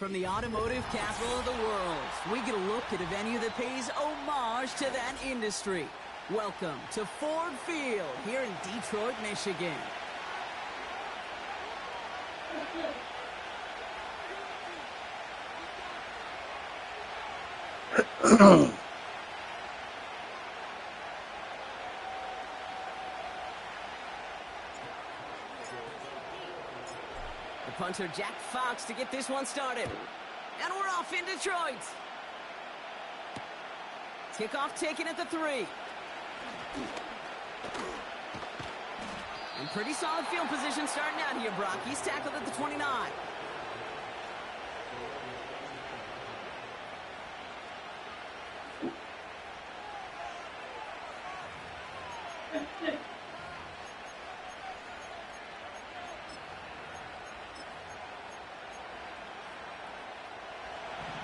From the automotive capital of the world, we get a look at a venue that pays homage to that industry. Welcome to Ford Field here in Detroit, Michigan. The punter Jack Fox to get this one started. And we're off in Detroit. Kickoff taken at the 3. And pretty solid field position starting out here, Brock. He's tackled at the 29.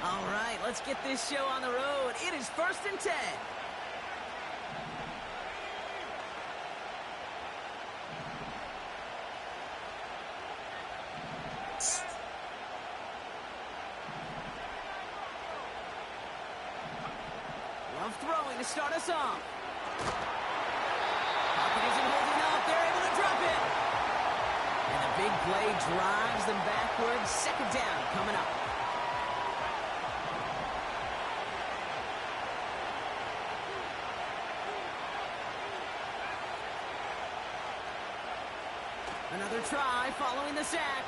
All right, let's get this show on the road. It is 1st and 10. Love throwing to start us off. Pocket isn't holding up. They're able to drop it. And the big play drives them backwards. 2nd down coming up. Another try following the sack.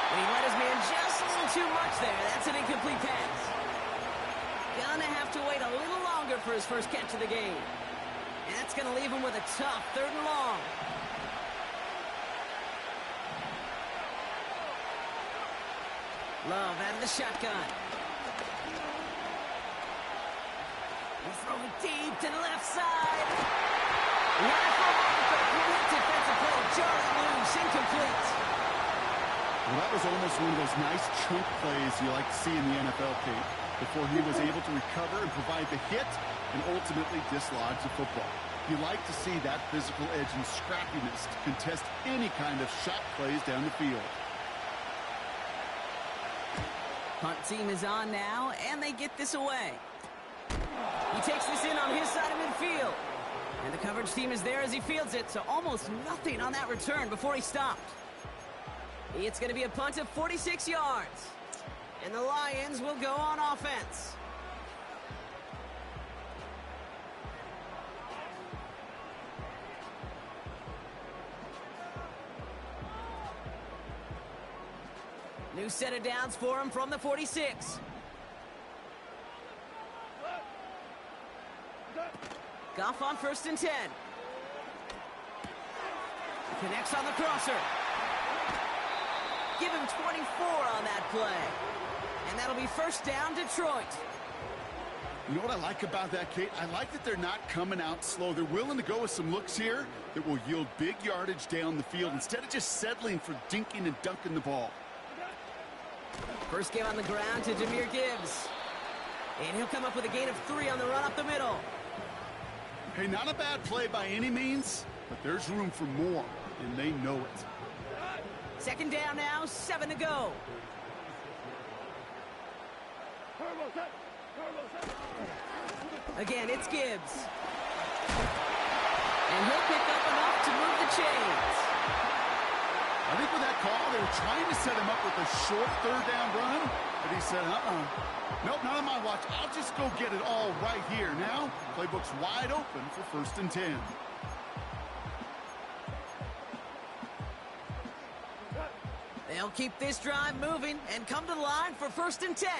He let his man just a little too much there. That's an incomplete pass. Gonna have to wait a little longer for his first catch of the game. And that's gonna leave him with a tough 3rd and long. Love out of the shotgun. He's throwing deep to the left side. Defensive play, Charlie loose, incomplete. Well, that was almost one of those nice chunk plays you like to see in the NFL, Kate, before he was able to recover and provide the hit and ultimately dislodge the football. You like to see that physical edge and scrappiness to contest any kind of shot plays down the field. Punt team is on now, and they get this away. He takes this in on his side of midfield. And the coverage team is there as he fields it, so almost nothing on that return before he stopped. It's going to be a punt of 46 yards. And the Lions will go on offense. New set of downs for him from the 46. Goff on 1st and 10. Connects on the crosser. Give him 24 on that play. And that'll be 1st down, Detroit. You know what I like about that, Kate? I like that they're not coming out slow. They're willing to go with some looks here that will yield big yardage down the field instead of just settling for dinking and dunking the ball. First game on the ground to Jahmyr Gibbs. And he'll come up with a gain of 3 on the run up the middle. Hey, not a bad play by any means, but there's room for more, and they know it. 2nd down now, 7 to go. Again, it's Gibbs. And he'll pick up enough to move the chains. I think with that call, they were trying to set him up with a short 3rd down run, but he said, nope, not on my watch. I'll just go get it all right here. Now, playbook's wide open for 1st and 10. They'll keep this drive moving and come to the line for 1st and 10.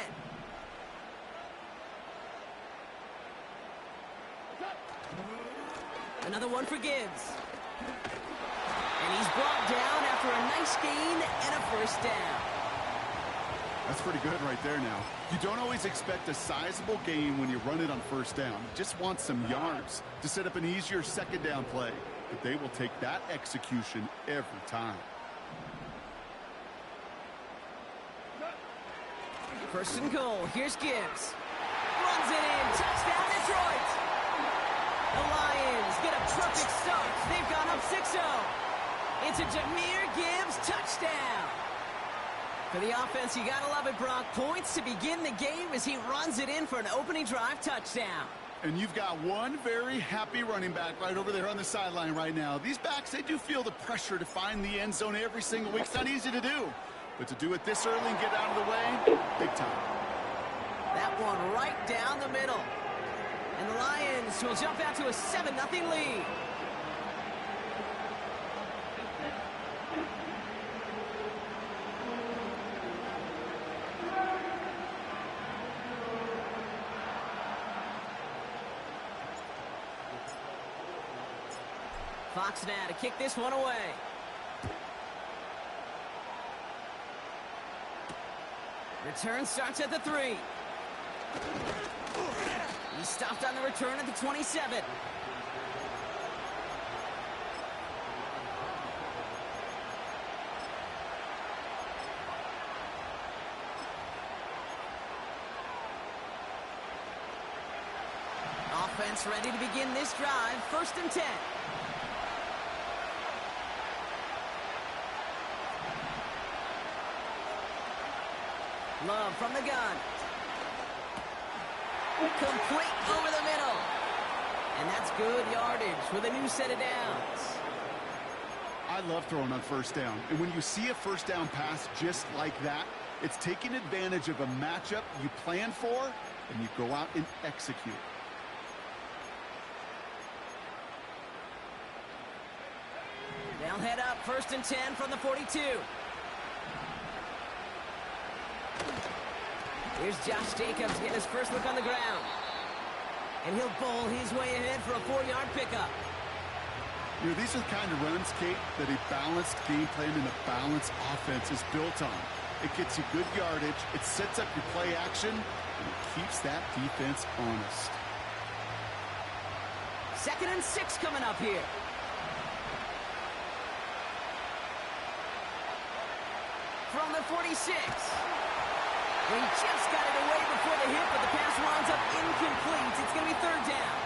Another one for Gibbs. And he's brought down after a nice gain and a 1st down. That's pretty good right there now. You don't always expect a sizable gain when you run it on 1st down. You just want some yards to set up an easier 2nd down play. But they will take that execution every time. 1st and goal. Here's Gibbs. Runs it in. Touchdown, Detroit. The Lions get a perfect start. They've gone up 6-0. It's a Jahmyr Gibbs touchdown. For the offense, you gotta love it, Brock. Points to begin the game as he runs it in for an opening drive touchdown. And you've got one very happy running back right over there on the sideline right now. These backs, they do feel the pressure to find the end zone every single week. It's not easy to do. But to do it this early and get out of the way, big time. That one right down the middle. And the Lions will jump out to a 7-0 lead. Fox now to kick this one away. Return starts at the 3. He stopped on the return at the 27. Offense ready to begin this drive. 1st and 10. Love from the gun. Complete over the middle. And that's good yardage with a new set of downs. I love throwing on 1st down. And when you see a 1st down pass just like that, it's taking advantage of a matchup you plan for, and you go out and execute. They'll head up 1st and 10 from the 42. Here's Josh Jacobs getting his first look on the ground. And he'll bowl his way ahead for a 4-yard pickup. You know, these are the kind of runs, Kate, that a balanced game plan and a balanced offense is built on. It gets you good yardage, it sets up your play action, and it keeps that defense honest. 2nd and 6 coming up here. From the 46. He just got it away before the hit, but the pass winds up incomplete. It's going to be 3rd down.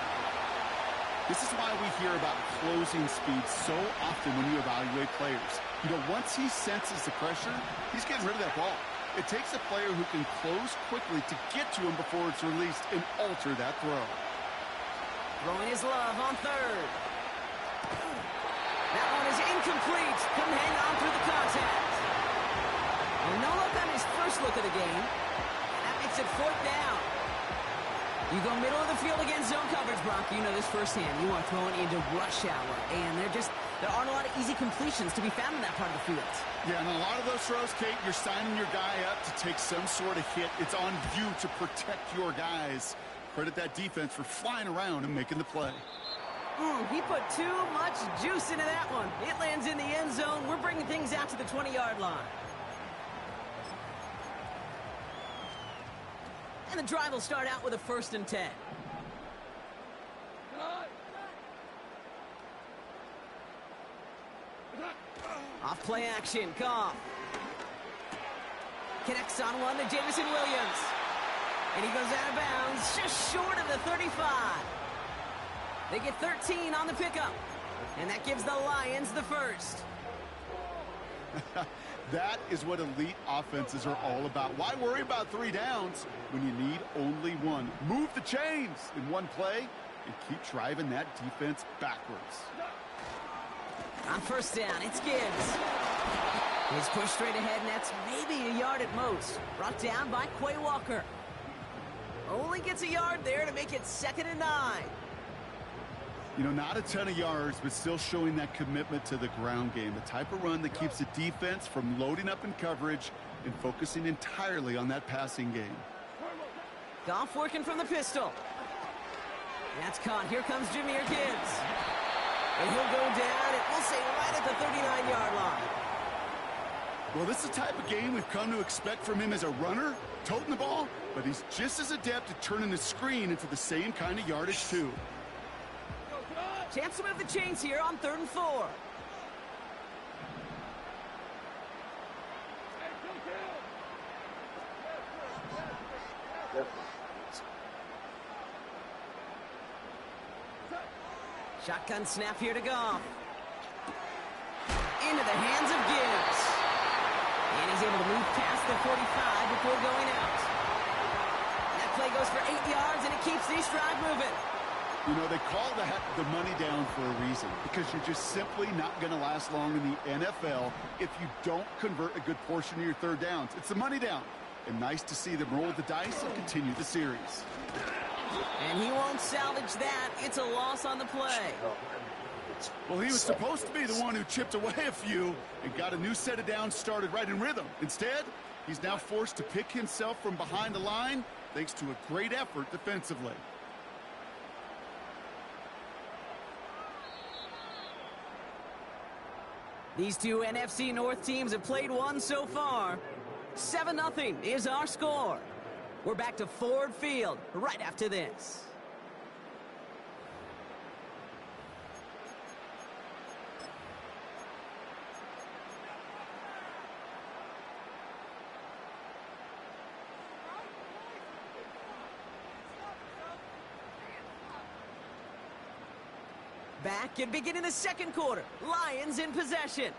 This is why we hear about closing speed so often when you evaluate players. You know, once he senses the pressure, he's getting rid of that ball. It takes a player who can close quickly to get to him before it's released and alter that throw. Throwing his Love on 3rd. That one is incomplete. Couldn't hang on through the contact. And no look on his first look of the game. That makes it 4th down. You go middle of the field against zone coverage, Brock. You know this firsthand. You are throwing into rush hour. And there aren't a lot of easy completions to be found in that part of the field. Yeah, and a lot of those throws, Kate, you're signing your guy up to take some sort of hit. It's on you to protect your guys. Credit that defense for flying around and making the play. He put too much juice into that one. It lands in the end zone. We're bringing things out to the 20-yard line. And the drive will start out with a 1st and 10. Off play action, Goff. Connects on one to Jameson Williams. And he goes out of bounds, just short of the 35. They get 13 on the pickup. And that gives the Lions the 1st. That is what elite offenses are all about. Why worry about 3 downs when you need only 1? Move the chains in one play and keep driving that defense backwards. On 1st down, it's Gibbs. He's pushed straight ahead, and that's maybe a yard at most. Brought down by Quay Walker. Only gets a yard there to make it 2nd and 9. You know, not a ton of yards, but still showing that commitment to the ground game. The type of run that keeps the defense from loading up in coverage and focusing entirely on that passing game. Goff working from the pistol. That's caught. Here comes Jahmyr Gibbs. And he'll go down, and we'll say right at the 39-yard line. Well, this is the type of game we've come to expect from him as a runner, toting the ball, but he's just as adept at turning the screen into the same kind of yardage, too. Chance to move the chains here on 3rd and 4. Shotgun snap here to Goff. Into the hands of Gibbs. And he's able to move past the 45 before going out. That play goes for 8 yards, and it keeps this drive moving. You know, they call the money down for a reason, because you're just simply not going to last long in the NFL if you don't convert a good portion of your third downs. It's the money down. And nice to see them roll the dice and continue the series. And he won't salvage that. It's a loss on the play. Well, he was supposed to be the one who chipped away a few and got a new set of downs started right in rhythm. Instead, he's now forced to pick himself from behind the line thanks to a great effort defensively. These two NFC North teams have played one so far. 7-0 is our score. We're back to Ford Field right after this. Back and beginning the second quarter. Lions in possession.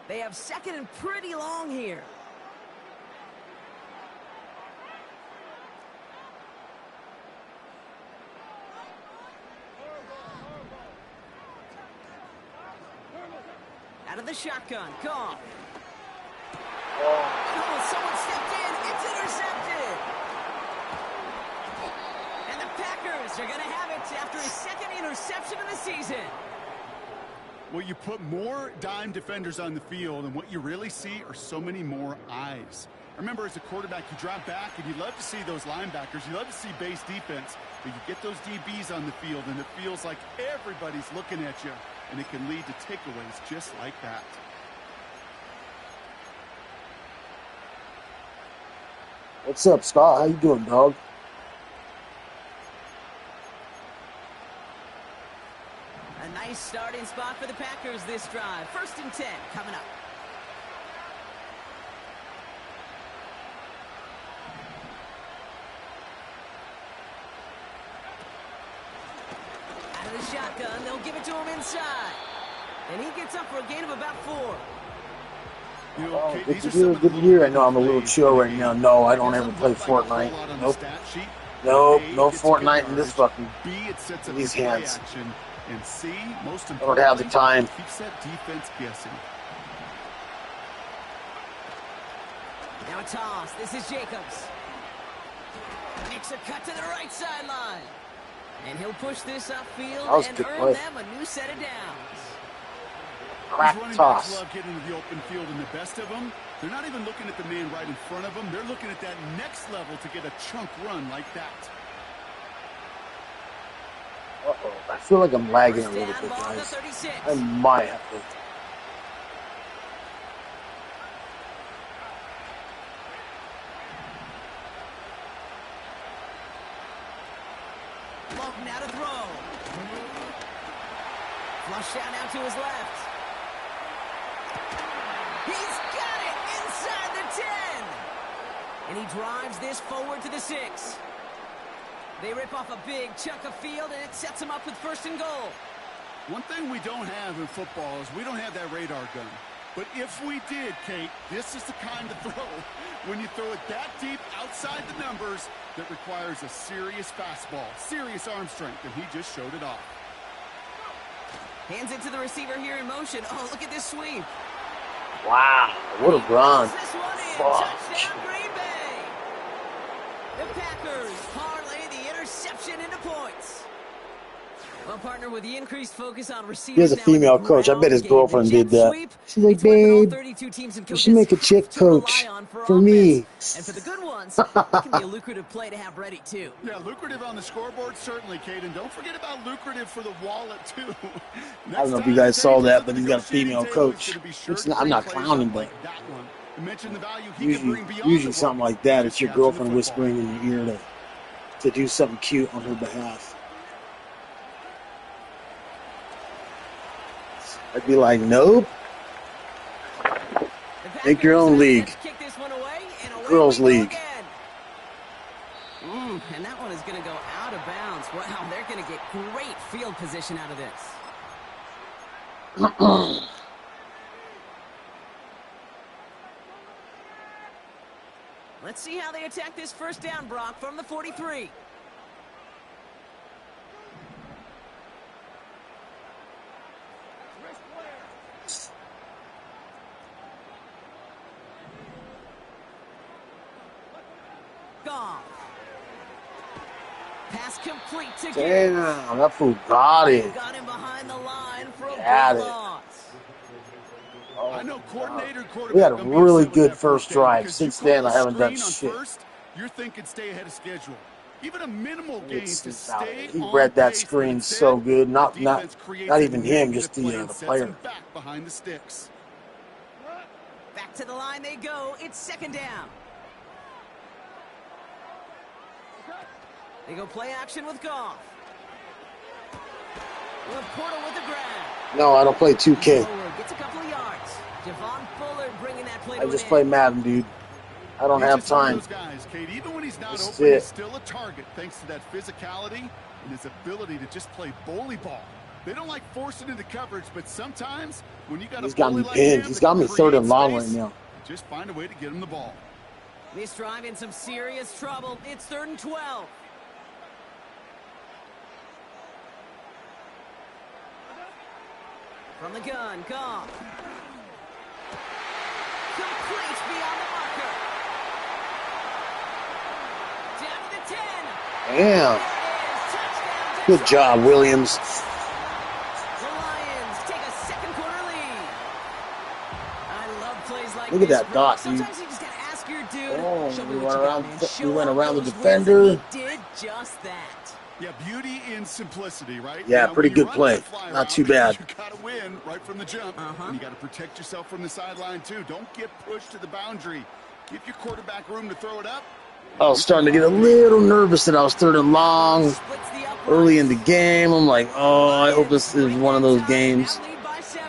They have second and pretty long here. Out of the shotgun, Goff. Oh, someone stepped in. It's intercepted. And the Packers are going to have it after his second interception of the season. Well, you put more dime defenders on the field, and what you really see are so many more eyes. Remember, as a quarterback, you drop back, and you love to see those linebackers. You love to see base defense, but you get those DBs on the field, and it feels like everybody's looking at you, and it can lead to takeaways just like that. What's up, Scott? How you doing, dog? A nice starting spot for the Packers this drive. 1st and 10 coming up. Out of the shotgun, they'll give it to him inside. And he gets up for a gain of about 4. You know, Oh, Kate, good to hear. I know I'm a little chill right now. No, I don't ever play Fortnite. Nope. Nope, no Fortnite in this fucking these hands. And C, most I don't have the time. Keeps that defense guessing. Now a toss. This is Jacobs. Makes a cut to the right sideline. And he'll push this upfield and earn them a new set of downs. Crack toss. Love getting into the open field, and the best of them, they're not even looking at the man right in front of them. They're looking at that next level to get a chunk run like that. Uh-oh. I feel like I'm lagging a little bit, guys. I might have to. Love now to throw. Flush down out to his left. He's got it inside the 10. And he drives this forward to the 6. They rip off a big chunk of field, and it sets them up with 1st and goal. One thing we don't have in football is we don't have that radar gun. But if we did, Kate, this is the kind of throw, when you throw it that deep outside the numbers, that requires a serious fastball, serious arm strength, and he just showed it off. Hands it to the receiver here in motion. Oh, look at this sweep. Wow, what a run. This one in. Touchdown, Green Bay. The Packers parlay the interception into points. Well, partner, with the increased focus on receivers. He has a female coach. I bet his girlfriend did that. She's like, babe, you should make a chick coach for me. And for the good ones, it can be a lucrative play to have ready, too. Yeah, lucrative on the scoreboard, certainly, Kate. And don't forget about lucrative for the wallet, too. I don't know if you guys saw that, but he's got a female coach. I'm not clowning, but usually something like that, it's your girlfriend whispering in your ear to do something cute on her behalf. I'd be like, nope. Make your own league. Girls' league. And that one is going to go out of bounds. Wow, they're going to get great field position out of this. Let's see how they attack this first down, Brock, from the 43. Goff. Pass complete to Damn, that fool got it. Got him behind the line for a Got big it. loss. Oh, I know coordinator, we had a really good first drive. Since then, I haven't done shit. First, you're thinking stay ahead of schedule. Even a minimal gain to stay He on read that pace, screen instead, so good. Not creates even him, just the sets player. him back behind the sticks. Back to the line they go. It's second down. They go play action with Goff. Laporta with the grab. No, I don't play 2K. Gets a couple of yards. Javon Bullard bringing that play I to just an play end. Madden, dude. I don't have time. Those guys, Kate, even when he's not That's open, it. he's still a target thanks to that physicality and his ability to just play bully ball. They don't like forcing into coverage, but sometimes when you got He's a got me bully like pinned. him He's that got me can third and create long right space, now. just find a way to get him the ball. This drive in some serious trouble. It's 3rd and 12. From the gun, Goff. Complete beyond the marker. Down to the 10. Damn. There it is. Touchdown, Good job, Williams. The Lions take a second quarter lead. I love plays like Look at this, that bro. dot, dude. Sometimes you just gotta ask your dude. Oh, Show me we what went you around- got, man. we Show went off around the those wins, defender. and he did just that. Yeah, beauty in simplicity, right? Yeah, Now, pretty when you good run play. that fly Not route, too bad. You got to win right from the jump. And you got to protect yourself from the sideline, too. Don't get pushed to the boundary. Give your quarterback room to throw it up. I was starting to get a little nervous that I was 3rd and long Splits the uprights. early in the game. I'm like, oh, I hope this is one of those games. Now lead by 7.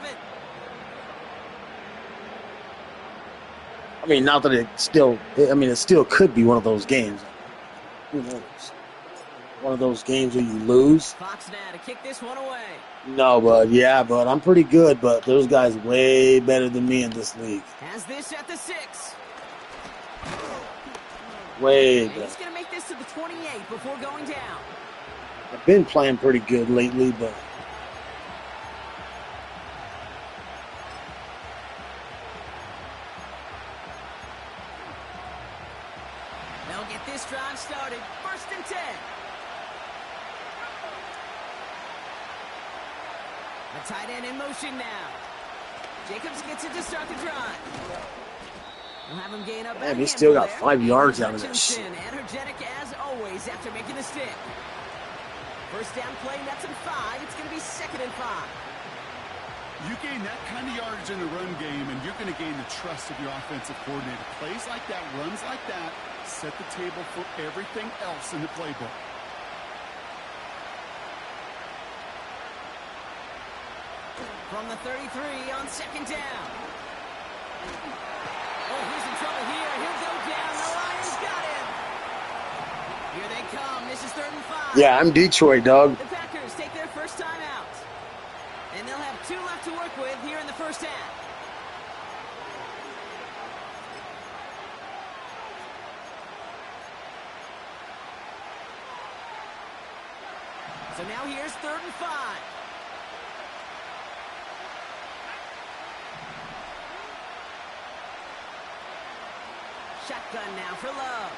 I mean, not that it still could be one of those games. Who knows? One of those games where you lose. Fox now to kick this one away. No, but I'm pretty good, but those guys way better than me in this league. Has this at the 6. Way And better. he's going to make this to the 28 before going down. I've been playing pretty good lately, but They'll get this drive started. 1st and 10. A tight end in motion now. Jacobs gets it to start the drive. We'll have him gain up. man, he still got 5 yards out of that Hutchinson, shit. energetic as always after making the stick. First down play, that's in 5. It's going to be 2nd and 5. You gain that kind of yardage in the run game, and you're going to gain the trust of your offensive coordinator. Plays like that, runs like that, set the table for everything else in the playbook. From the 33 on 2nd down. Oh, he's in trouble here. He'll go down. The Lions got him. Here they come. This is 3rd and 5. yeah, I'm Detroit, dog. The Packers take their first time out. And they'll have 2 left to work with here in the first half. So now here's 3rd and 5. Shotgun now for Love.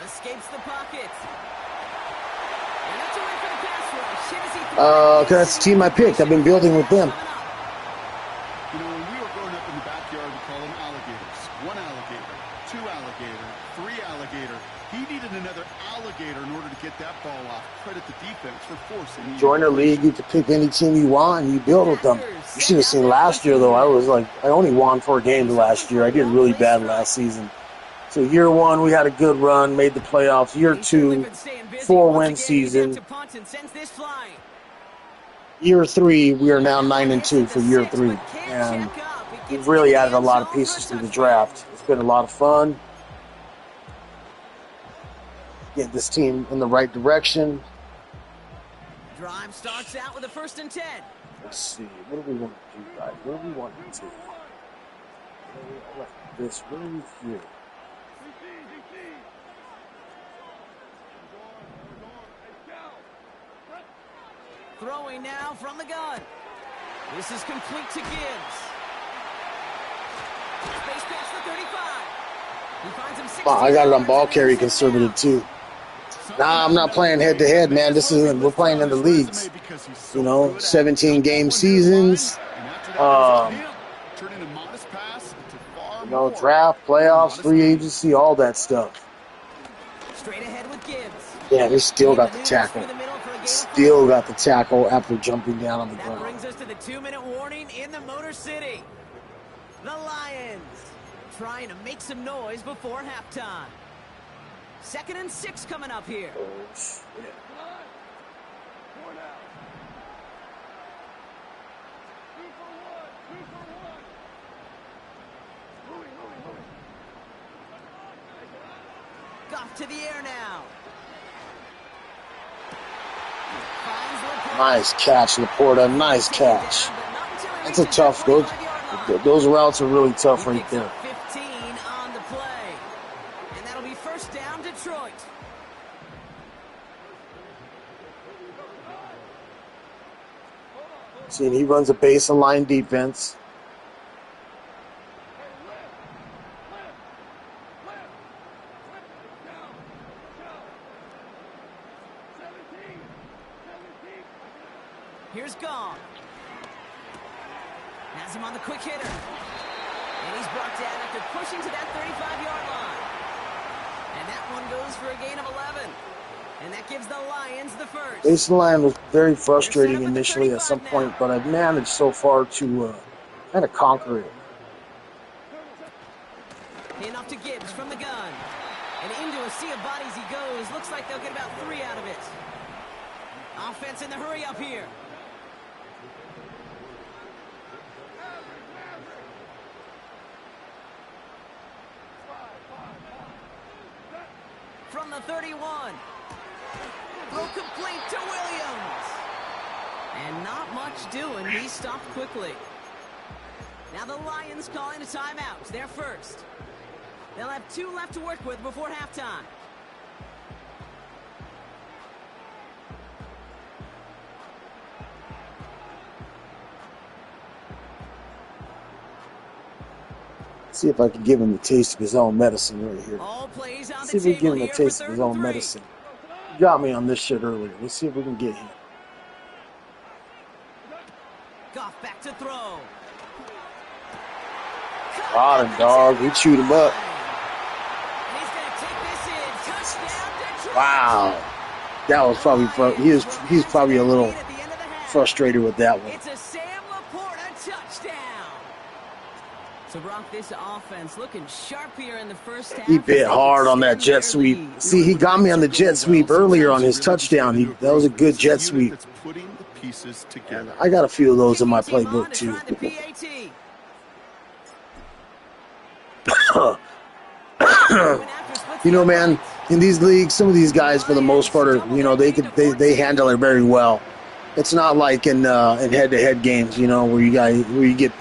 Escapes the pocket. And that's away for the pass rush. Hit as he throws. Cause that's the team I picked. I've been building with them. You know, when we were growing up in the backyard, we call them alligators. 1 alligator, 2 alligator, 3 alligator. He needed another alligator in order to get that ball off. Credit the defense for forcing the Join a league, you can pick any team you want, and you build with them. You should have seen last year, though. I only won 4 games last year. I did really bad last season. So year 1, we had a good run, made the playoffs. Year 2, 4-win season. Year 3, we are now 9-2 for year 3. And we've really added a lot of pieces to the draft. It's been a lot of fun. Get this team in the right direction. Drive starts out with a 1st and 10. Let's see. What do we want to do, guys? What do we want to do? Like this. What are we here? Throwing now from the gun. This is complete to Gibbs. Space pass to 35. He finds him 60 I got it on ball yards, carry and he's conservative too. Nah, I'm not playing head-to-head, man. This isn't. We're playing in the leagues. You know, 17-game seasons. You know, draft, playoffs, free agency, all that stuff. Straight ahead with Gibbs. Yeah, he still got the tackle. Still got the tackle after jumping down on the That ground. brings us to the 2-minute warning in the Motor City. The Lions trying to make some noise before halftime. 2nd and 6 coming up here. Goff to the air now. Nice catch, Laporta. Nice catch. That's a tough. Those routes are really tough right there. 15 on the play. And that'll be first down, Detroit. See, and he runs a base and line defense. Here's Gong. Has him on the quick hitter. And he's brought down after pushing to that 35-yard line. And that one goes for a gain of 11. And that gives the Lions the first. Base and line was very frustrating initially at some point, but I've managed so far to kind of conquer it. In off to Gibbs from the gun. And into a sea of bodies he goes. Looks like they'll get about 3 out of it. Offense in the hurry up here. From the 31. Throw complete to Williams. And not much doing. He stopped quickly. Now the Lions calling a timeout. They're first. They'll have 2 left to work with before halftime. See if I can give him a taste of his own medicine right here. All plays on See the if we can give table him a here taste for of his 3rd own and 3. medicine. He got me on this shit earlier. Let's see if we can get him. Goff back to throw. Got him, dog. We chewed him up. And he's going to take this in. Touchdown, Detroit. Wow. That was probably he's probably a little frustrated with that one. It's a Sam Laporta touchdown. So Brock, this offense looking sharp here in the first half. He bit hard on that jet sweep. See, he got me on the jet sweep earlier on his touchdown. That was a good jet sweep. And I got a few of those in my playbook too. You know, man, in these leagues, some of these guys, for the most part, are, you know, they handle it very well. It's not like in head-to-head games, you know, where you get,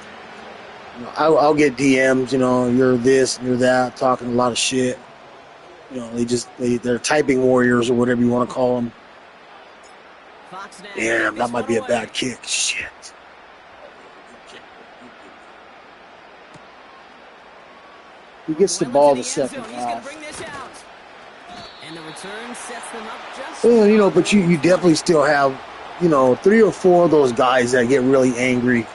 you know, I'll get DMs, you know, you're this, you're that, talking a lot of shit. You know, they're typing warriors or whatever you want to call them. Damn, that might be a bad kick. Shit. He gets the ball the second half. And the return sets them up just You know, but you definitely still have, you know, 3 or 4 of those guys that get really angry.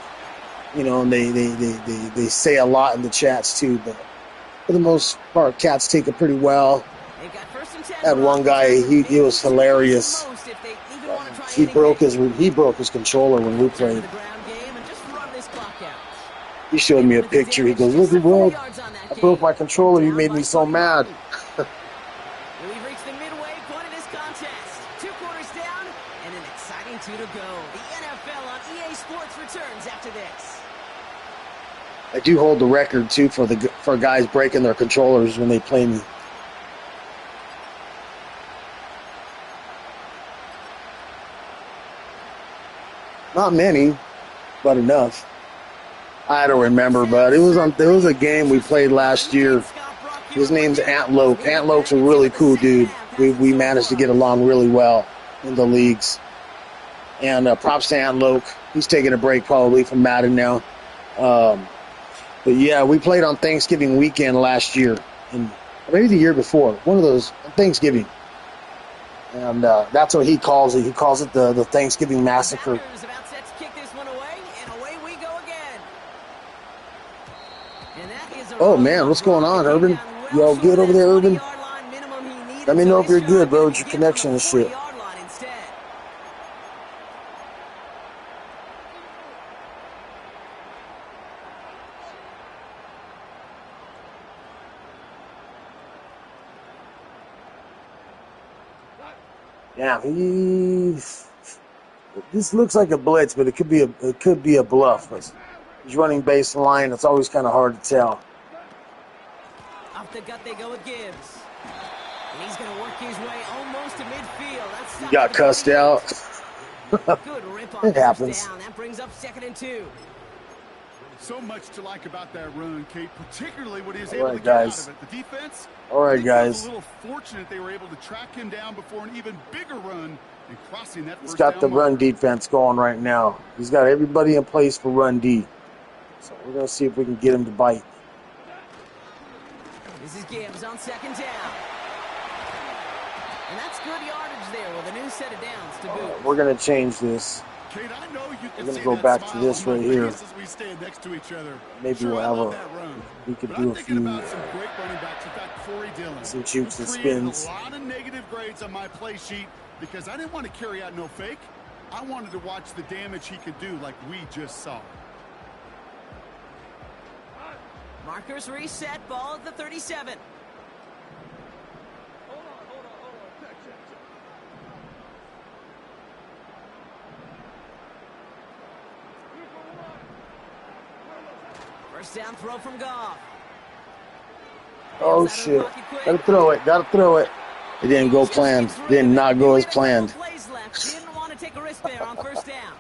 You know, and they say a lot in the chats too, but for the most part, cats take it pretty well. Had one guy, he was hilarious. He broke his controller when we played. He showed me a picture. He goes, "Look, bro, I broke my controller. You made me so mad." We've reached the midway point of this contest. 2 quarters down and an exciting 2 to go. The NFL on EA Sports returns after this. I do hold the record too for guys breaking their controllers when they play me. Not many, but enough. I don't remember, but there was a game we played last year. His name's Antlope. Antlope's a really cool dude. We managed to get along really well in the leagues. And props to Antelope. He's taking a break probably from Madden now. But yeah, we played on Thanksgiving weekend last year, and maybe the year before. One of those Thanksgiving, and that's what he calls it. He calls it the Thanksgiving Massacre. About set to kick this one away, and away we go again. And that is a Oh man, what's going on, Urban? You all good over there, Urban? Let me know if you're good, bro. With your connection and shit. Yeah, this looks like a blitz, but it could be a bluff. He's running baseline. It's always kind of hard to tell. Off the gut they go with Gibbs. And he's going to work his way almost to midfield. That's he got cussed out. Good rip on it happens. Down. That brings up 2nd and 2. So much to like about that run, Kate, particularly what he was able to get out of it. The defense, all right, guys. A little fortunate they were able to track him down before an even bigger run and crossing that. He's got the run defense going right now. He's got everybody in place for run D. So we're going to see if we can get him to bite. This is Gibbs on 2nd down. And that's good yardage there with a new set of downs to boot. We're going to change this. Kate, I know you we're going to go back to this right here. We stand next to each other. Maybe sure, we'll have we could do a few. Some jukes and spins. A lot of negative grades on my play sheet because I didn't want to carry out no fake. I wanted to watch the damage he could do like we just saw. Markers reset, ball at the 37. First down throw from Goff. Oh shit. Gotta throw it, gotta throw it. It didn't go planned. Did not go as planned. Didn't want to take a risk there on first down.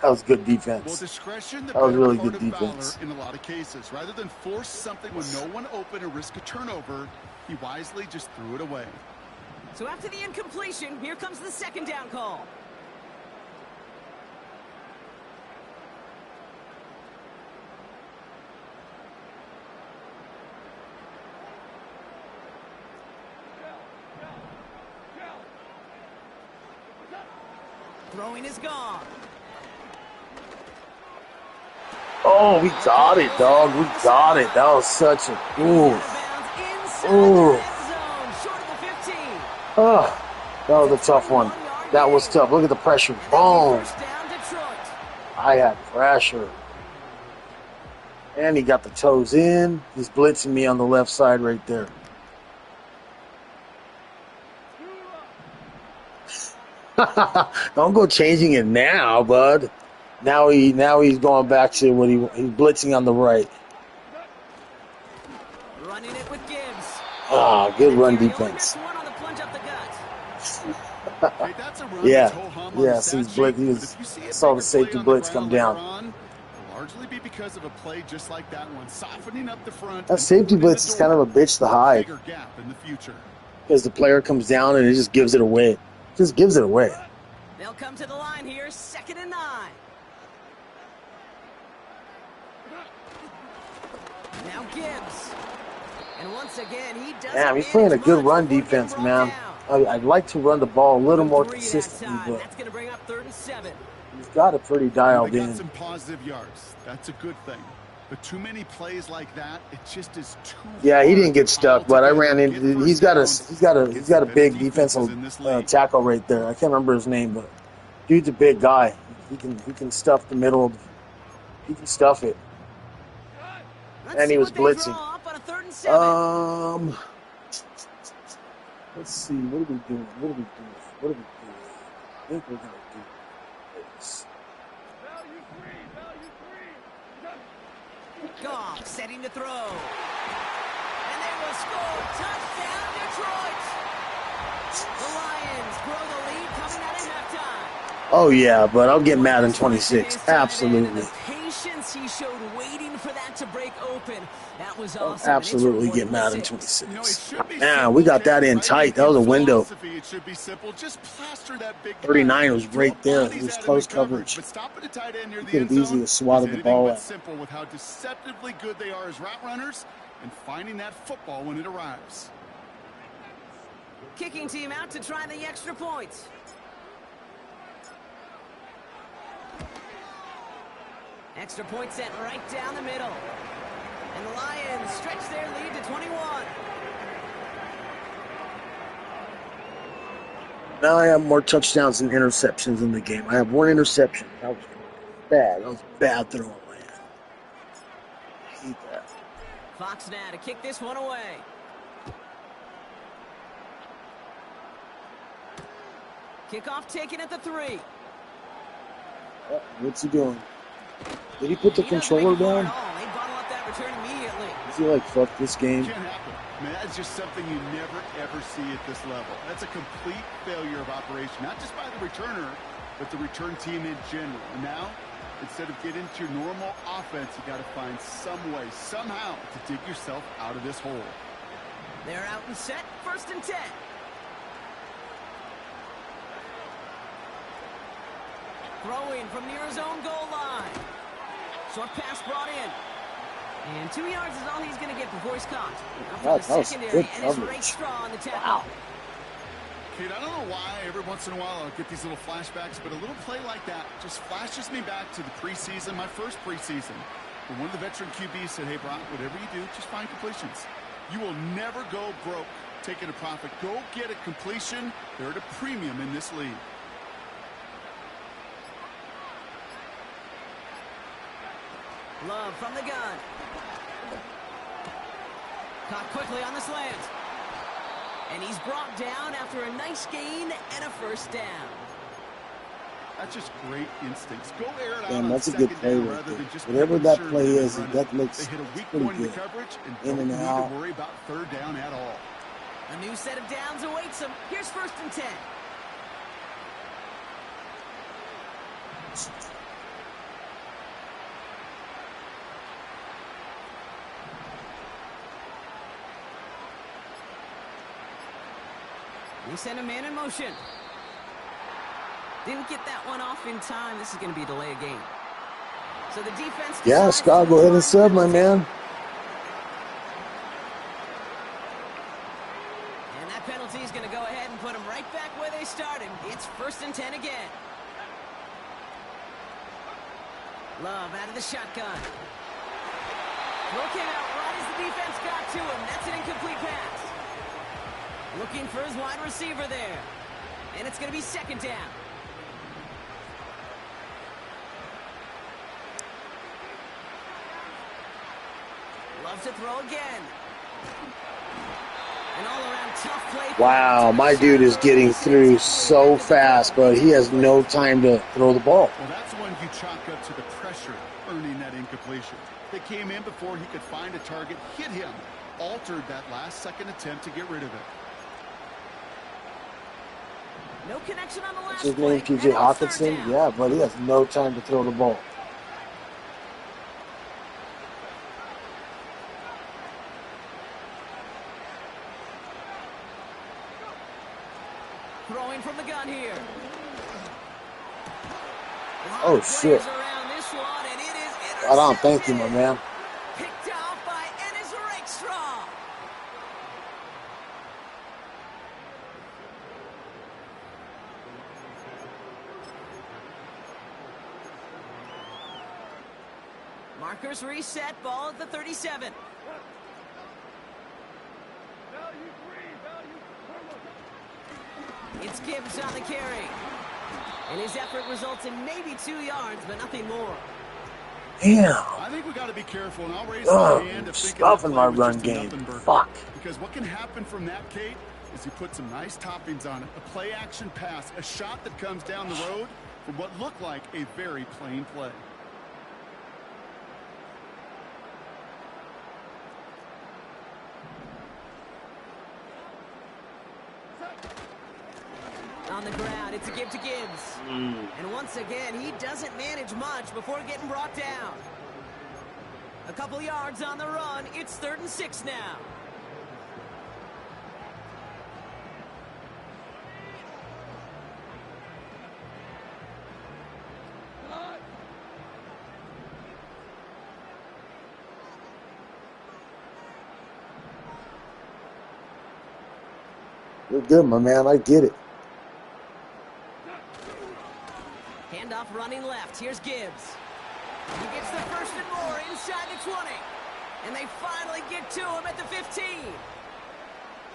That was good defense. Well, discretion, that was really good defense. In a lot of cases, rather than force something when no one open or risk a turnover, he wisely just threw it away. So after the incompletion, here comes the 2nd down call. Throwing is gone. Oh, we got it, dog. We got it. That was such a ooh. Ooh. Oh, that was a tough one. That was tough. Look at the pressure. Boom. I had pressure. And he got the toes in. He's blitzing me on the left side right there. Don't go changing it now, bud. Now he's going back to what he's blitzing on the right. Running it with Gibbs. Ah, good run defense. Yeah. See, I saw the safety blitz come down. Largely be because of a play just like that one, softening up the front. That safety blitz is kind of a bitch to hide. Because the player comes down and it just gives it away. Just gives it away. They'll come to the line here, 2nd and 9. Now Gibbs. And once again, he does. Damn, he's playing a good run defense, man. I'd like to run the ball a little more consistently, but that's going to bring up 3rd and 7. He's got it pretty dialed in. Some positive yards. That's a good thing. But too many plays like that, it just is too. Yeah, he didn't get stuck, but I ran into. He's got a big defensive tackle right there. I can't remember his name, but dude's a big guy. He can stuff the middle. He can stuff it. And he was blitzing. Let's see. What are we doing? I think we're gonna do this. Goff setting to throw. And they will score. Touchdown, Detroit. The Lions grow the lead coming out of halftime. Oh, yeah, but I'll get Madden 26. Absolutely. The patience he showed waiting for that to break open. That was awesome. Absolutely get Madden 26. You know, it should be Man, simple, we got that in right? tight. That was a window. It should be simple. Just plaster that big 39 was throw right there. It bodies was out close in the coverage, coverage. but stop at a tight end near You the could end have zone. easily swatted the ball But out. simple with how deceptively good they are as route runners and finding that football when it arrives. Kicking team out to try the extra points. Extra point sent right down the middle. And the Lions stretch their lead to 21. Now I have more touchdowns than interceptions in the game. I have 1 interception. That was bad. That was a bad throw, man. I hate that. Fox now to kick this one away. Kickoff taken at the 3. Oh, what's he doing? Did he put the controller down? They bottle up that return immediately. Is he like, fuck this game? Can't happen. I mean, that's just something you never, ever see at this level. That's a complete failure of operation, not just by the returner, but the return team in general. And now, instead of getting into your normal offense, you got to find some way, somehow, to dig yourself out of this hole. They're out and set. 1st and 10. Throwing from near his own goal line. Short pass brought in. And 2 yards is all he's going to get before he's caught. That was Secondary, good and his coverage. right straw on the tackle. Wow. Kate, I don't know why every once in a while I'll get these little flashbacks, but a little play like that just flashes me back to the preseason, my first preseason. When one of the veteran QBs said, hey, Brock, whatever you do, just find completions. You will never go broke taking a profit. Go get a completion. They're at a premium in this league. Love from the gun. Caught quickly on the slant. And he's brought down after a nice gain and a 1st down. That's just great instincts. Go air it out. Damn, on that's a good 2nd play down right rather there. than just Whatever making that sure play they is, run it. that looks They hit a weak pretty point in the good. coverage and In don't and need out. to worry about 3rd down at all. A new set of downs awaits him. Here's 1st and 10. We send a man in motion. Didn't get that one off in time. This is going to be a delay of game. So the defense. Yeah, Scott, go ahead and sub, my man. And that penalty is going to go ahead and put them right back where they started. It's 1st and 10 again. Love out of the shotgun. Throw came out right as the defense got to him. That's an incomplete pass. Looking for his wide receiver there. And it's going to be 2nd down. Love to throw again. An all-around tough play. Wow, my dude is getting through so fast, but he has no time to throw the ball. Well, that's one you chalk up to the pressure earning that incompletion. They came in before he could find a target, hit him, altered that last-second attempt to get rid of it. No connection on the last What's his play. name, TJ Hawkinson? Yeah, but he has no time to throw the ball. Throwing from the gun here. Oh, shit. Right on, thank you, my man. Picked off by Ennis Rakestraw. Markers reset, ball at the 37. It's Gibbs on the carry. And his effort results in maybe 2 yards, but nothing more. Damn. I think we got to be careful, and I'll raise my hand if thinking that stuffing play my was run just a game. nothing burger. Fuck. Because what can happen from that, Kate, is you put some nice toppings on it. A play-action pass, a shot that comes down the road from what looked like a very plain play. On the ground, it's a give to Gibbs. And once again, he doesn't manage much before getting brought down. A couple yards on the run. It's 3rd and 6 now. You're good, my man. I get it. Handoff running left. Here's Gibbs. He gets the 1st and more inside the 20. And they finally get to him at the 15.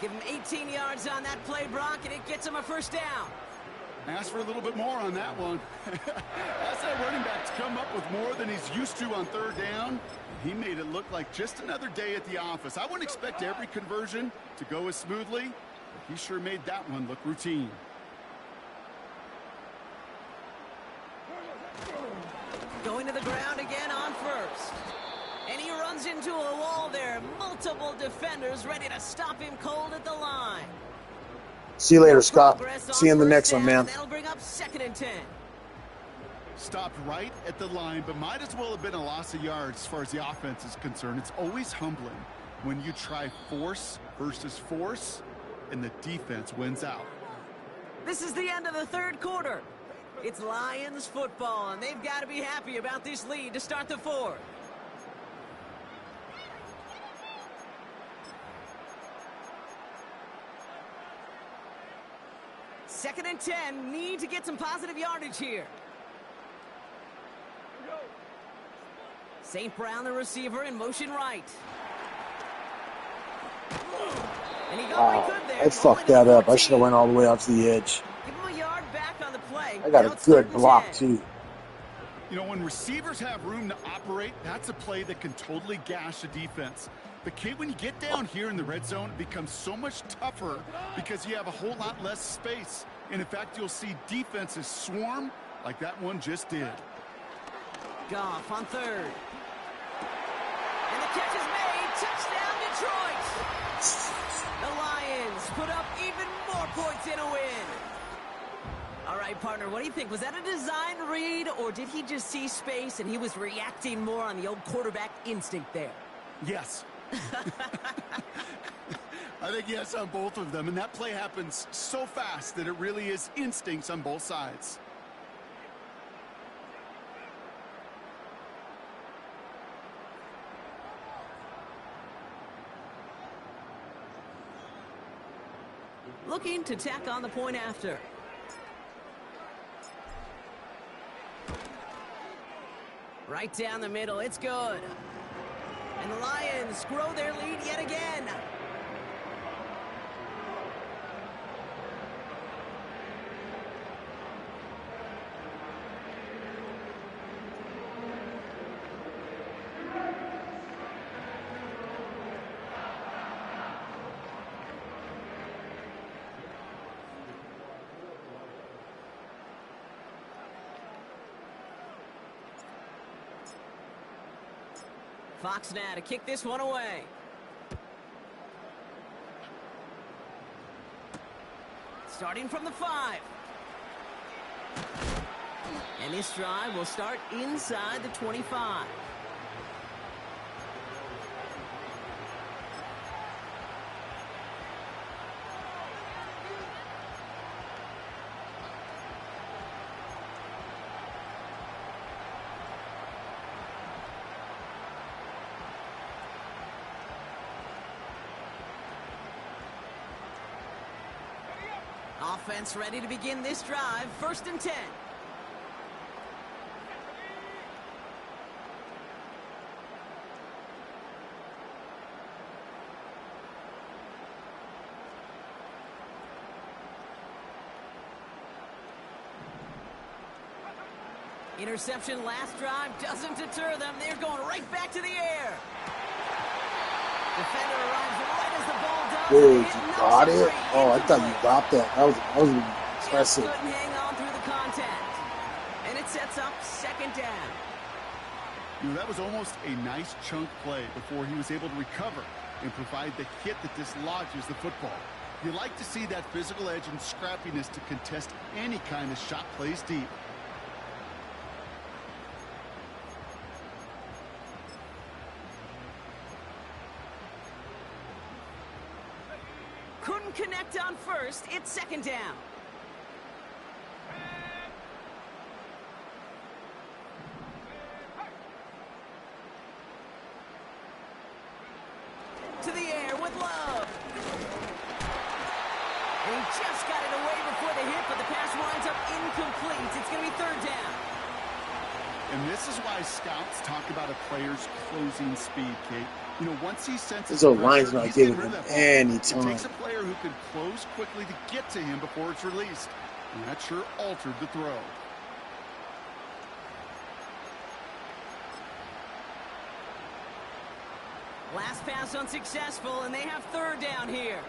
Give him 18 yards on that play, Brock, and it gets him a 1st down. Ask for a little bit more on that one. As that running back's come up with more than he's used to on 3rd down, he made it look like just another day at the office. I wouldn't expect every conversion to go as smoothly, but he sure made that one look routine. Going to the ground again on 1st. And he runs into a wall there. Multiple defenders ready to stop him cold at the line. See you later, Scott. See you in the next one, man. That'll bring up 2nd and 10. Stopped right at the line, but might as well have been a loss of yards as far as the offense is concerned. It's always humbling when you try force versus force, and the defense wins out. This is the end of the 3rd quarter. It's Lions football, and they've got to be happy about this lead to start the 4th. Second and 10, need to get some positive yardage here. St. Brown, the receiver, in motion right. And he got what he could there. I fucked that up. I should have went all the way out to the edge. Give him a yard back on the play. I got a good block, too. You know, when receivers have room to operate, that's a play that can totally gash a defense. But, Kate, when you get down here in the red zone, it becomes so much tougher because you have a whole lot less space. And, in fact, you'll see defenses swarm like that one just did. Goff on 3rd. And the catch is made. Touchdown, Detroit. The Lions put up even more points in a win. All right, partner, what do you think? Was that a design read, or did he just see space and he was reacting more on the old quarterback instinct there? Yes. I think yes on both of them, and that play happens so fast that it really is instincts on both sides. Looking to tack on the point after. Right down the middle, it's good. And the Lions grow their lead yet again. Fox now to kick this one away. Starting from the 5. And this drive will start inside the 25. Offense ready to begin this drive. 1st and 10. Interception last drive doesn't deter them. They're going right back to the air. Defender arrives right as the ball does. Dude, you got it? Oh, I thought you got that. That was impressive. Couldn't hang on through the contact. And it sets up 2nd down. You know, that was almost a nice chunk play before he was able to recover and provide the hit that dislodges the football. You like to see that physical edge and scrappiness to contest any kind of shot plays deep. first, it's second down. To the air with Love. And he just got it away before the hit, but the pass winds up incomplete. It's going to be third down. And this is why scouts talk about a player's closing speed, Kate. You know, once he senses the line's not he's giving getting rid him of that any ball. time. It takes a player who can close quickly to get to him before it's released. And that sure altered the throw. Last pass unsuccessful, and they have third down here.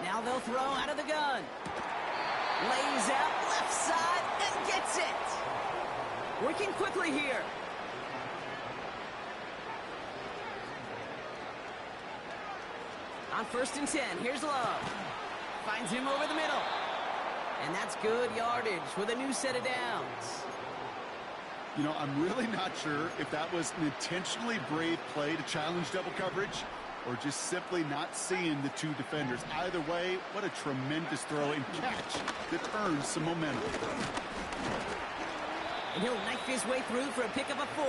Now they'll throw out of the gun. Lays out left side and gets it. Working quickly here. On 1st and 10, here's Love. Finds him over the middle. And that's good yardage with a new set of downs. You know, I'm really not sure if that was an intentionally brave play to challenge double coverage or just simply not seeing the two defenders. Either way, what a tremendous throw and catch that earns some momentum. And he'll knife his way through for a pickup of 4.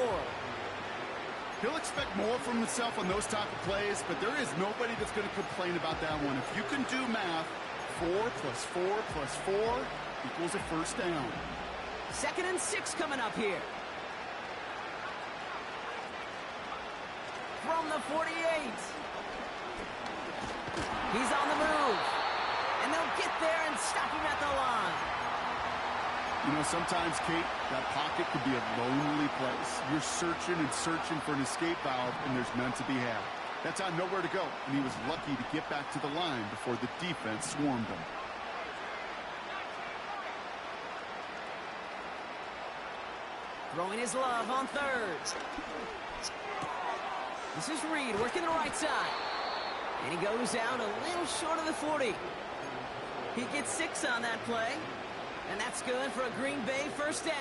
He'll expect more from himself on those type of plays, but there is nobody that's going to complain about that one. If you can do math, 4 plus 4 plus 4 equals a first down. 2nd and 6 coming up here. From the 48. He's on the move. And they'll get there and stop him at the line. You know, sometimes, Kate, that pocket could be a lonely place. You're searching and searching for an escape valve, and there's none to be had. That's on nowhere to go, and he was lucky to get back to the line before the defense swarmed him. Throwing his Love on 3rd. This is Reed working the right side. And he goes out a little short of the 40. He gets 6 on that play. And that's good for a Green Bay first down.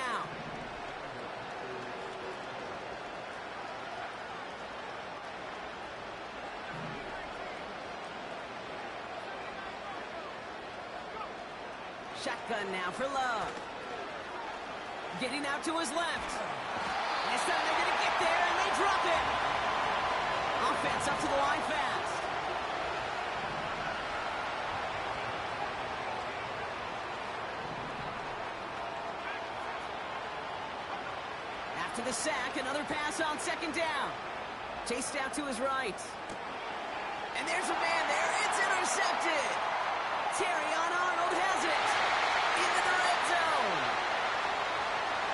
Shotgun now for Love. Getting out to his left. This time they're going to get there, and they drop it. Offense up to the line fast. After the sack, another pass on 2nd down. Chased out to his right. And there's a man there. It's intercepted. Terrion Arnold has it. Into the red zone.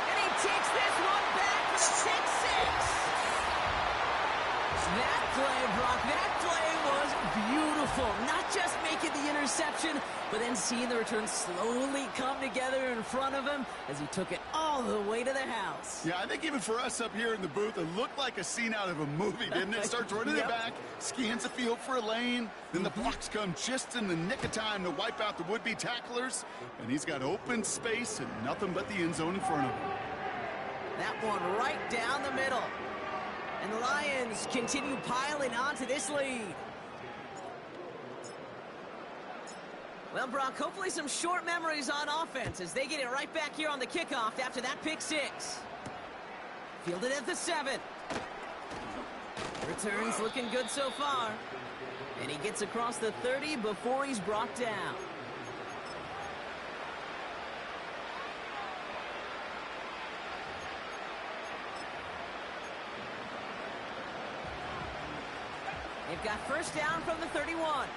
And he takes this one back for the pick 6. That play, Brock, that play was beautiful. Not just making the interception, but then seeing the return slowly come together in front of him as he took it all the way to the house. Yeah, I think even for us up here in the booth, it looked like a scene out of a movie, didn't it? Starts running it back, scans the field for a lane, then the blocks come just in the nick of time to wipe out the would-be tacklers, and he's got open space and nothing but the end zone in front of him. That one right down the middle. And the Lions continue piling onto this lead. Well, Brock, hopefully some short memories on offense as they get it right back here on the kickoff after that pick 6. Fielded at the 7. Returns looking good so far. And he gets across the 30 before he's brought down. They've got first down from the 31.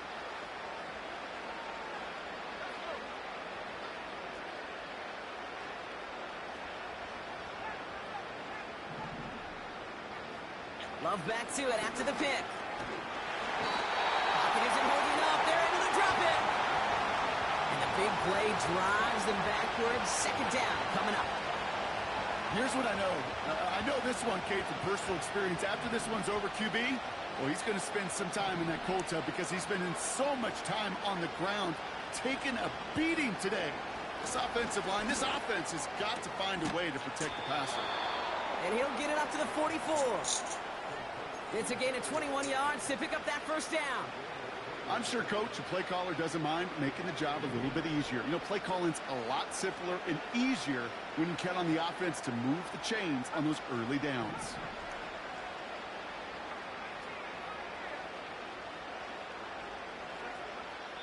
Love back to it after the pick. Pocket isn't holding up. They're able to drop it. And the big play drives them backwards. 2nd down coming up. Here's what I know. I know this one, Kate, from personal experience. After this one's over, QB, well, he's going to spend some time in that cold tub because he's spending so much time on the ground, taking a beating today. This offensive line, this offense has got to find a way to protect the passer. And he'll get it up to the 44. It's a gain of 21 yards to pick up that first down. I'm sure, Coach, the play caller doesn't mind making the job a little bit easier. You know, play calling's a lot simpler and easier when you count on the offense to move the chains on those early downs.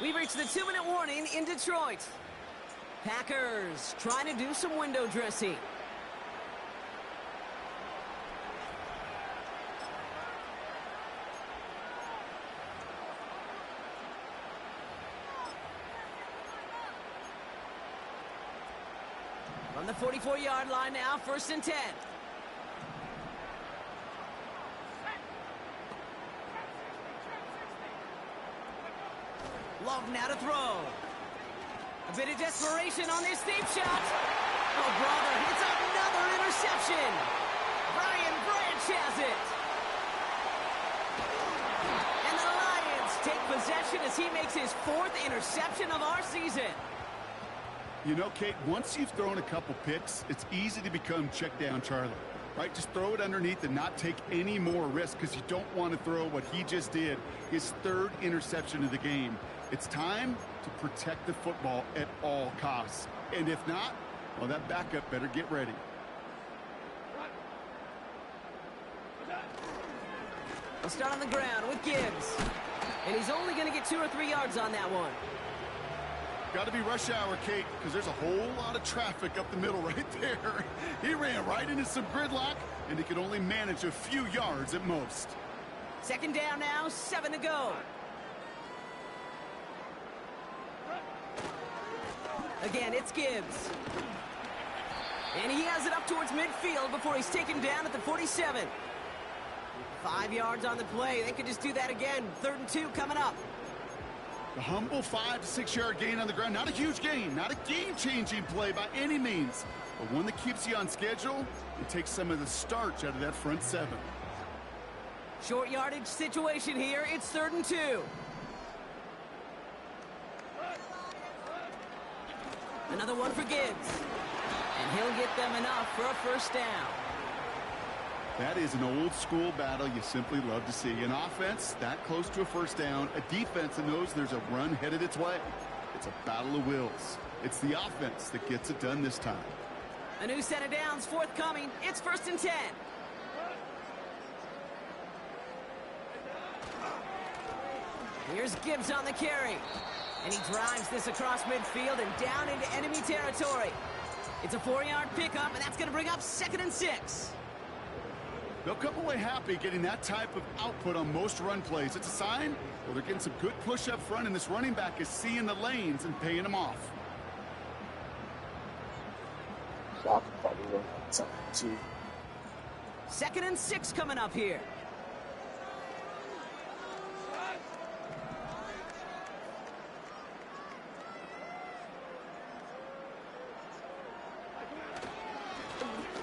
We've reached the 2-minute warning in Detroit. Packers trying to do some window dressing. On the 44-yard line now, 1st and 10. Love now to throw. A bit of desperation on this deep shot. Oh, brother, it's another interception. Brian Branch has it. And the Lions take possession as he makes his 4th interception of our season. You know, Kate, once you've thrown a couple picks, it's easy to become check down Charlie, right? Just throw it underneath and not take any more risk because you don't want to throw what he just did, his 3rd interception of the game. It's time to protect the football at all costs. And if not, well, that backup better get ready. We'll start on the ground with Gibbs. And he's only going to get 2 or 3 yards on that one. Got to be rush hour, Kate, because there's a whole lot of traffic up the middle right there. He ran right into some gridlock, and he could only manage a few yards at most. 2nd down now, 7 to go. Again, it's Gibbs. And he has it up towards midfield before he's taken down at the 47. 5 yards on the play. They could just do that again. 3rd and 2 coming up. The humble 5 to 6 yard gain on the ground. Not a huge gain, not a game-changing play by any means, but one that keeps you on schedule and takes some of the starch out of that front 7. Short yardage situation here. It's 3rd and 2. Another one for Gibbs. And he'll get them enough for a 1st down. That is an old-school battle you simply love to see. An offense that close to a 1st down, a defense that knows there's a run headed its way. It's a battle of wills. It's the offense that gets it done this time. A new set of downs forthcoming. It's 1st and 10. Here's Gibbs on the carry. And he drives this across midfield and down into enemy territory. It's a 4-yard pickup, and that's going to bring up 2nd and 6. They'll come away happy getting that type of output on most run plays. It's a sign, well, they're getting some good push up front, and this running back is seeing the lanes and paying them off. I could probably run something too. 2nd and 6 coming up here.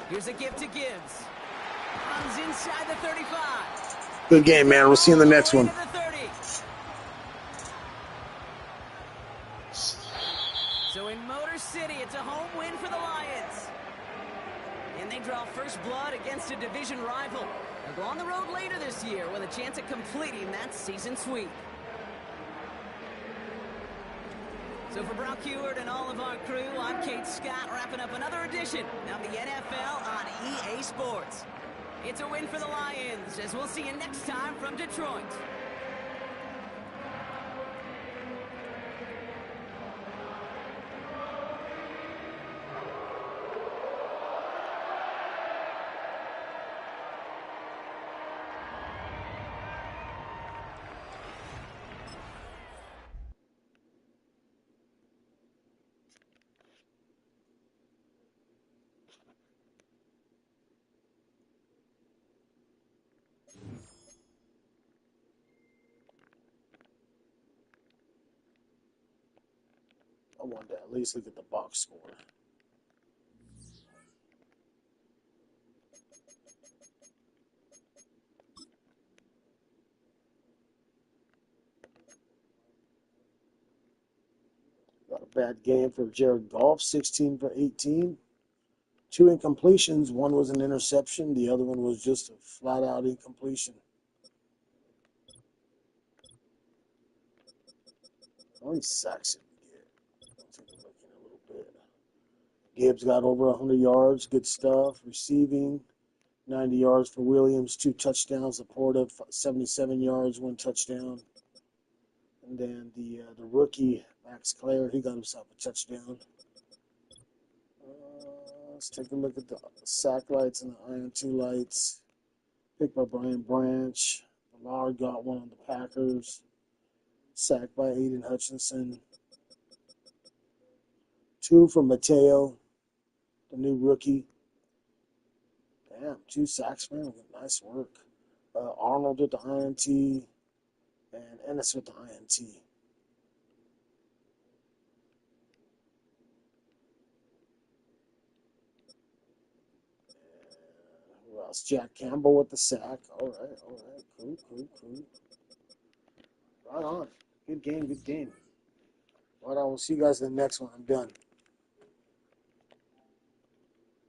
Here's a give to Gibbs. Runs inside the 35. Good game, man. We'll see you in the next one. So in Motor City, it's a home win for the Lions. And they draw first blood against a division rival. They'll go on the road later this year with a chance at completing that season sweep. So for Brock Heward and all of our crew, I'm Kate Scott, wrapping up another edition of the NFL on EA Sports. It's a win for the Lions, as we'll see you next time from Detroit. I wanted to at least look at the box score. Not a bad game for Jared Goff, 16 for 18. 2 incompletions. One was an interception. The other one was just a flat-out incompletion. How many sacks did we get? I'll take a look in a little bit. Gibbs got over 100 yards. Good stuff. Receiving, 90 yards for Williams. 2 touchdowns. Laporta, 77 yards, 1 touchdown. And then the rookie, Max Clare, he got himself a touchdown. Let's take a look at the sack lights and the INT lights. Picked by Brian Branch. Ballard got one on the Packers. Sacked by Aiden Hutchinson. 2 from Mateo, the new rookie. Damn, 2 sacks for him. Nice work. Arnold with the INT. And Ennis with the INT. Who else? Jack Campbell with the sack. All right. Cool. Right on. Good game. Right on. We'll see you guys in the next one. I'm done.